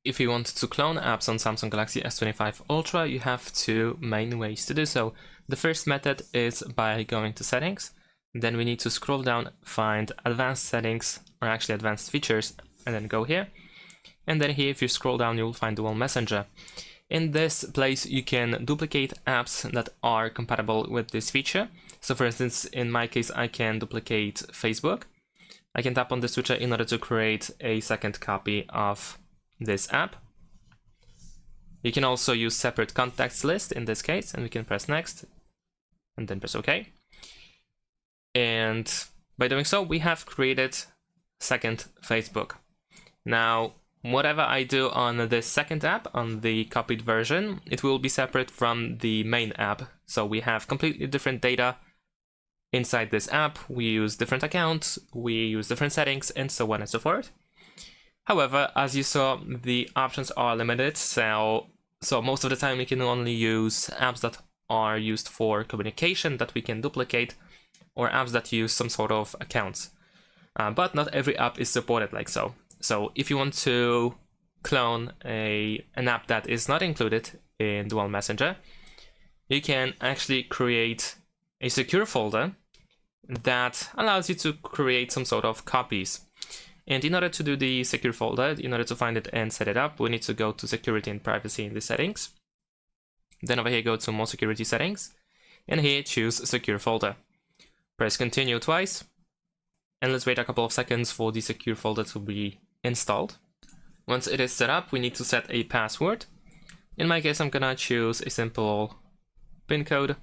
if you want to clone apps on Samsung Galaxy S25 Ultra, you have two main ways to do so. The first method is by going to Settings. Then we need to scroll down, find Advanced Settings, or actually Advanced Features, and then go here. And then here, if you scroll down, you'll find Dual Messenger. In this place, you can duplicate apps that are compatible with this feature. So for instance, in my case, I can duplicate Facebook. I can tap on the switcher in order to create a second copy of this app. You can also use separate contacts list in this case, and we can press next and then press OK. And by doing so, we have created second Facebook. Now, whatever I do on this second app, on the copied version, it will be separate from the main app. So we have completely different data inside this app. We use different accounts, we use different settings, and so on and so forth. However, as you saw, the options are limited, so most of the time we can only use apps that are used for communication that we can duplicate, or apps that use some sort of accounts. But not every app is supported like so. So if you want to clone an app that is not included in Dual Messenger, you can actually create a secure folder that allows you to create some sort of copies. And in order to do the secure folder, in order to find it and set it up, we need to go to Security and Privacy in the settings. Then over here, go to More Security Settings, and here choose Secure Folder. Press Continue twice, and let's wait a couple of seconds for the secure folder to be installed. Once it is set up, we need to set a password. In my case, I'm gonna choose a simple PIN code.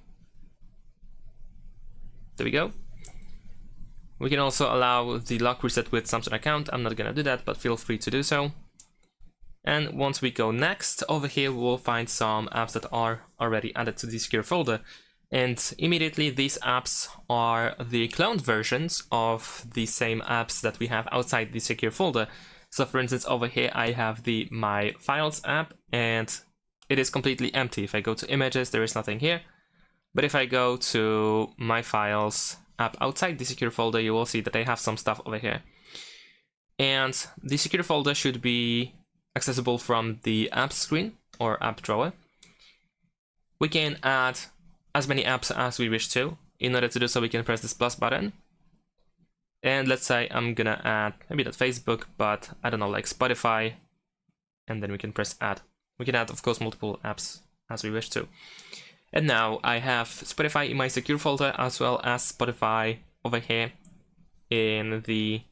There we go. We can also allow the lock reset with Samsung account. I'm not gonna do that, but feel free to do so. And once we go next, over here we'll find some apps that are already added to the secure folder. And immediately these apps are the cloned versions of the same apps that we have outside the secure folder. So for instance, over here I have the My Files app, and it is completely empty. If I go to Images, there is nothing here. But if I go to My Files app outside the secure folder, you will see that I have some stuff over here. And the secure folder should be accessible from the Apps screen or App Drawer. We can add as many apps as we wish to. In order to do so, we can press this plus button. And let's say I'm gonna add maybe not Facebook, but I don't know, like Spotify. And then we can press add. We can add, of course, multiple apps as we wish to. And now I have Spotify in my secure folder, as well as Spotify over here in the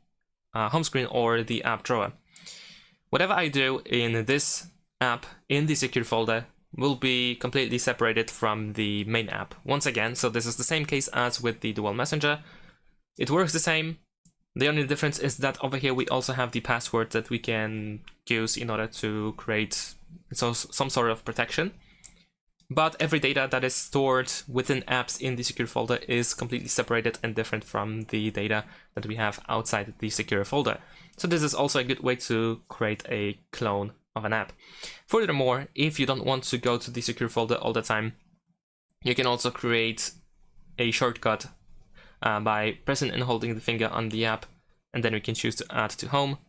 home screen or the app drawer. Whatever I do in this app in the secure folder will be completely separated from the main app. Once again, so this is the same case as with the Dual Messenger. It works the same. The only difference is that over here we also have the password that we can use in order to create some sort of protection. But every data that is stored within apps in the secure folder is completely separated and different from the data that we have outside the secure folder. So this is also a good way to create a clone of an app. Furthermore, if you don't want to go to the secure folder all the time, you can also create a shortcut by pressing and holding the finger on the app, and then we can choose to add to home.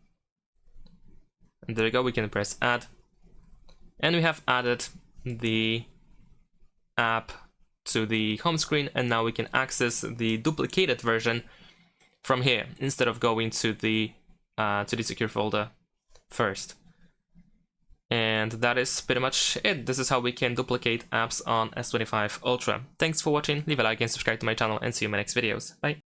And there we go, we can press add. And we have added the app to the home screen, and now we can access the duplicated version from here instead of going to the secure folder first. And that is pretty much it. This is how we can duplicate apps on S25 Ultra. Thanks for watching, leave a like and subscribe to my channel, and see you in my next videos. Bye!